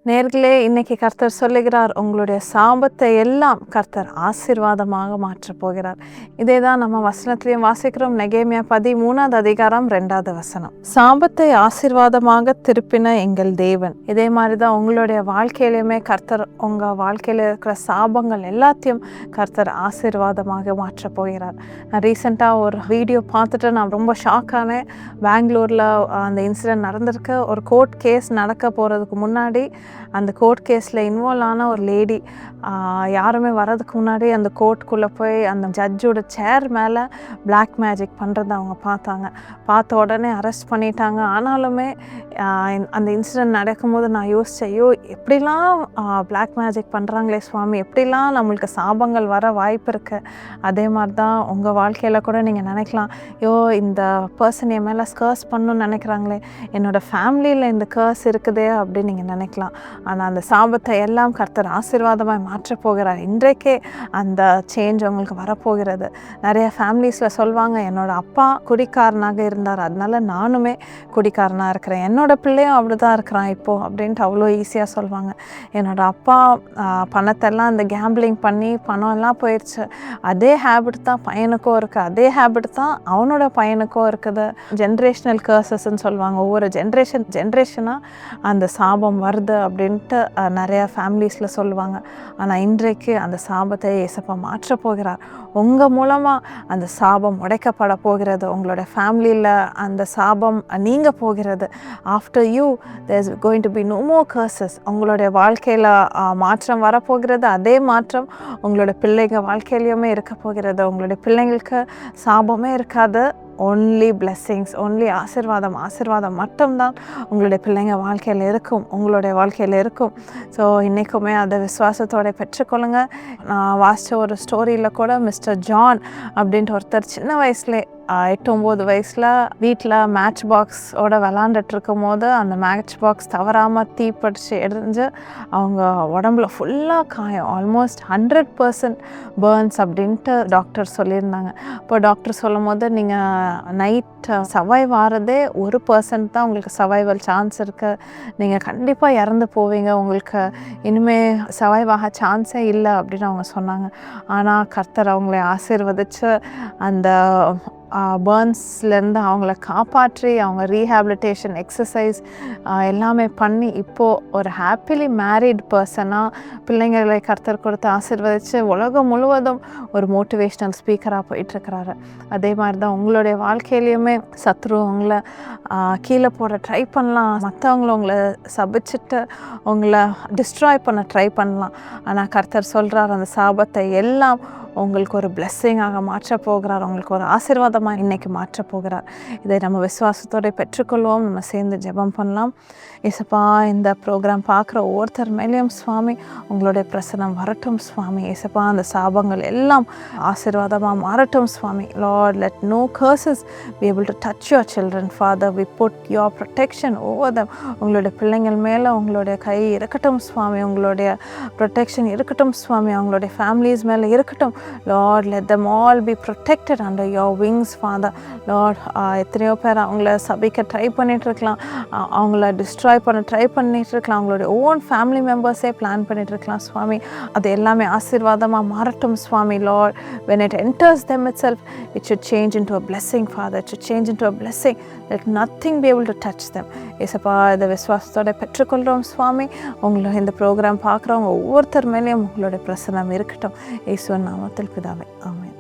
நேர்களே, இன்னைக்கு கர்த்தர் சொல்லுகிறார், உங்களுடைய சாபத்தை எல்லாம் கர்த்தர் ஆசீர்வாதமாக மாற்றப் போகிறார். இதே தான் நம்ம வசனத்திலையும் வாசிக்கிறோம். நெகேமியா 13வது அதிகாரம் 2வது வசனம். சாபத்தை ஆசீர்வாதமாக திருப்பின எங்கள் தேவன். இதே மாதிரி தான் உங்களுடைய வாழ்க்கையிலுமே கர்த்தர் உங்கள் வாழ்க்கையில் இருக்கிற சாபங்கள் எல்லாத்தையும் கர்த்தர் ஆசீர்வாதமாக மாற்றப் போகிறார். நான் ரீசெண்டாக ஒரு வீடியோ பார்த்துட்டு நான் ரொம்ப ஷாக்கானேன். பெங்களூரில் அந்த இன்சிடென்ட் நடந்திருக்கு. ஒரு கோர்ட் கேஸ் நடக்க போகிறதுக்கு முன்னாடி அந்த கோர்ட் கேஸில் இன்வால்வ் ஆன ஒரு லேடி யாருமே வர்றதுக்கு முன்னாடி அந்த கோர்ட்டுக்குள்ளே போய் அந்த ஜட்ஜோட சேர் மேலே பிளாக் மேஜிக் பண்ணுறதை அவங்க பார்த்த உடனே அரெஸ்ட் பண்ணிட்டாங்க. ஆனாலுமே அந்த இன்சிடென்ட் நடக்கும்போது நான் யோசித்தேன், ஐயோ எப்படிலாம் பிளாக் மேஜிக் பண்ணுறாங்களே சுவாமி, எப்படிலாம் நம்மளுக்கு சாபங்கள் வர வாய்ப்பு இருக்குது. அதே மாதிரி தான் உங்கள் வாழ்க்கையில் கூட நீங்கள் நினைக்கலாம், ஐயோ இந்த பர்சன் என் மேலே கர்ஸ் பண்ணணும்னு நினைக்கிறாங்களே, என்னோடய ஃபேமிலியில் இந்த கர்ஸ் இருக்குதே அப்படின்னு நீங்கள் நினைக்கலாம். ஆனால் அந்த சாபத்தை எல்லாம் கர்த்தர் ஆசீர்வாதமாக மாற்றப் போகிறார். இன்றைக்கே அந்த சேஞ்ச் உங்களுக்கு வரப்போகிறது. நிறைய ஃபேமிலிஸில் சொல்லுவாங்க, என்னோடய அப்பா குடிக்காரனாக இருந்தார், அதனால நானுமே குடிக்காரனாக இருக்கிறேன், என்னோடய பிள்ளையும் அப்படி தான் இருக்கிறான் இப்போது அப்படின்ட்டு அவ்வளோ ஈஸியாக சொல்லுவாங்க. என்னோடய அப்பா பணத்தெல்லாம் அந்த கேம்பிளிங் பண்ணி பணம் எல்லாம் போயிடுச்சு, அதே ஹேபிட் தான் பையனுக்கும் இருக்குது, அதே ஹேபிட் தான் அவனோட பையனுக்கும் இருக்குது. ஜென்ரேஷனல் கர்சஸ்ன்னு சொல்லுவாங்க. ஒவ்வொரு ஜென்ரேஷனாக அந்த சாபம் வருது அப்படின்ட்டு நிறையா ஃபேமிலிஸில் சொல்லுவாங்க. ஆனால் இன்றைக்கு அந்த சாபத்தை இயேசப்பா மாற்றப் போகிறார். உங்கள் மூலமாக அந்த சாபம் உடைக்கப்பட போகிறது. உங்களோட ஃபேமிலியில் அந்த சாபம் நீங்க போகிறது. After you there is going to be no more curses. உங்களுடைய வாழ்க்கையில் மாற்றம் வரப்போகிறது. அதே மாற்றம் உங்களோட பிள்ளைங்க வாழ்க்கையிலையுமே இருக்க போகிறது. உங்களுடைய பிள்ளைங்களுக்கு சாபமே இருக்காது, ஒன்லி பிளெஸ்ஸிங்ஸ், ஒன்லி ஆசீர்வாதம் மட்டும்தான் உங்களுடைய பிள்ளைங்க வாழ்க்கையில் இருக்கும், உங்களுடைய வாழ்க்கையில் இருக்கும். ஸோ இன்றைக்குமே அதை விசுவாசத்தோடு பெற்றுக்கொள்ளுங்க. நான் வாசித்த ஒரு ஸ்டோரியில் கூட மிஸ்டர் ஜான் அப்படின்ட்டு ஒருத்தர் சின்ன வயசுலே 8-9 வயசில் வீட்டில் மேட்ச் பாக்ஸோட விளாண்டுட்ருக்கும் போது அந்த மேட்ச் பாக்ஸ் தவறாமல் தீப்பிடிச்சு எரிஞ்சு அவங்க உடம்புல ஃபுல்லாக காயம், ஆல்மோஸ்ட் 100% பேர்ன்ஸ் அப்படின்ட்டு டாக்டர் சொல்லியிருந்தாங்க. இப்போ டாக்டர் சொல்லும் போது நீங்கள் நைட் சர்வைவ் ஆகிறதே 1% தான் உங்களுக்கு சர்வைவல் சான்ஸ் இருக்குது, நீங்கள் கண்டிப்பாக இறந்து போவீங்க, உங்களுக்கு இனிமேல் சர்வைவ் ஆக சான்ஸே இல்லை அப்படின்னு அவங்க சொன்னாங்க. ஆனால் கர்த்தர் அவங்களை ஆசீர்வதித்து அந்த பேர்ன்ஸ்லேருந்து அவங்கள காப்பாற்றி அவங்க ரீஹேபிலிட்டேஷன் எக்ஸசைஸ் எல்லாமே பண்ணி இப்போது ஒரு ஹாப்பிலி மேரிட் பர்சனாக பிள்ளைங்களை கர்த்தர் கொடுத்து ஆசீர்வதித்து உலகம் முழுவதும் ஒரு மோட்டிவேஷ்னல் ஸ்பீக்கராக போயிட்டுருக்கிறாரு. அதே மாதிரி தான் உங்களுடைய வாழ்க்கையிலையுமே சத்ரு உங்களை கீழே போட ட்ரை பண்ணலாம், மற்றவங்கள உங்களை சபிச்சுட்டு உங்களை டிஸ்ட்ராய் பண்ண ட்ரை பண்ணலாம். ஆனால் கர்த்தர் சொல்கிறார், அந்த சாபத்தை எல்லாம் உங்களுக்கு ஒரு பிளெஸ்ஸிங்காக மாற்றப் போகிறார், உங்களுக்கு ஒரு ஆசீர்வாதமாக இன்றைக்கி மாற்றப் போகிறார். இதை நம்ம விசுவாசத்தோடு பெற்றுக்கொள்வோம். நம்ம சேர்ந்து ஜெபம் பண்ணலாம். ஏசப்பா, இந்த ப்ரோக்ராம் பார்க்குற ஒவ்வொருத்தர் மேலேயும் சுவாமி உங்களுடைய பிரசனம் வரட்டும் சுவாமி. ஏசப்பா, அந்த சாபங்கள் எல்லாம் ஆசீர்வாதமாக மாறட்டும் சுவாமி. Lord, let no curses be able to touch your children. Father, we put your protection over them. உங்களுடைய பிள்ளைங்கள் மேலே உங்களுடைய கை இருக்கட்டும் சுவாமி, உங்களுடைய ப்ரொடெக்ஷன் இருக்கட்டும் சுவாமி, அவங்களுடைய ஃபேமிலிஸ் மேலே இருக்கட்டும். Lord, let them all be protected under your wings, Father. Lord, எத்தனையோ பேர் அவங்கள சபிக்க ட்ரை பண்ணிகிட்ருக்கலாம், அவங்கள டிஸ்ட்ராய் பண்ண ட்ரை பண்ணிகிட்ருக்கலாம், அவங்களுடைய ஓன் ஃபேமிலி மெம்பர்ஸே பிளான் பண்ணிகிட்ருக்கலாம் சுவாமி. அது எல்லாமே ஆசீர்வாதமாக மாறட்டும் சுவாமி. Lord, when it enters them itself, it should change into a blessing, Father. It should change into a blessing. Let nothing be able to touch them. ஏசப்பா, இதை விசுவாசத்தோட பெற்றுக்கொள்கிறோம் சுவாமி. உங்களை இந்த ப்ரோக்ராம் பார்க்குறவங்க ஒவ்வொருத்தர் மேலேயும் உங்களுடைய பிரசனம் இருக்கட்டும். இயேசுவின் நாமத்தில் பிதாவே, ஆமென்.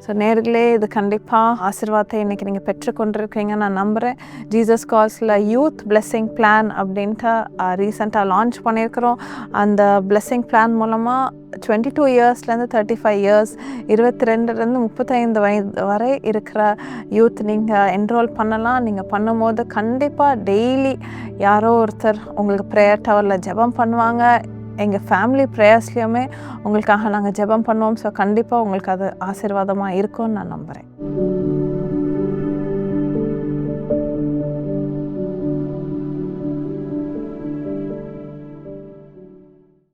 ஸோ நேர்களே, இது கண்டிப்பாக ஆசீர்வாதத்தை இன்றைக்கி நீங்கள் பெற்றுக்கொண்டிருக்கீங்க நான் நம்புகிறேன். ஜீசஸ் கால்ஸில் யூத் பிளெஸ்ஸிங் பிளான் அப்படின்ட்டு ரீசெண்டாக லான்ச் பண்ணியிருக்கிறோம். அந்த பிளெஸ்ஸிங் பிளான் மூலமாக 22 இயர்ஸ்லேருந்து 35 இயர்ஸ், 22லேருந்து 35 வயது வரை இருக்கிற யூத் நீங்கள் என்ரோல் பண்ணலாம். நீங்கள் பண்ணும்போது கண்டிப்பாக டெய்லி யாரோ ஒருத்தர் உங்களுக்கு ப்ரேயர் டவரில் ஜெபம் பண்ணுவாங்க. எங்கள் ஃபேமிலி ப்ரேயர்ஸ்லேயுமே உங்களுக்காக நாங்கள் ஜெபம் பண்ணுவோம். ஸோ கண்டிப்பாக உங்களுக்கு அது ஆசீர்வாதமாக இருக்கும்னு நான் நம்புகிறேன்.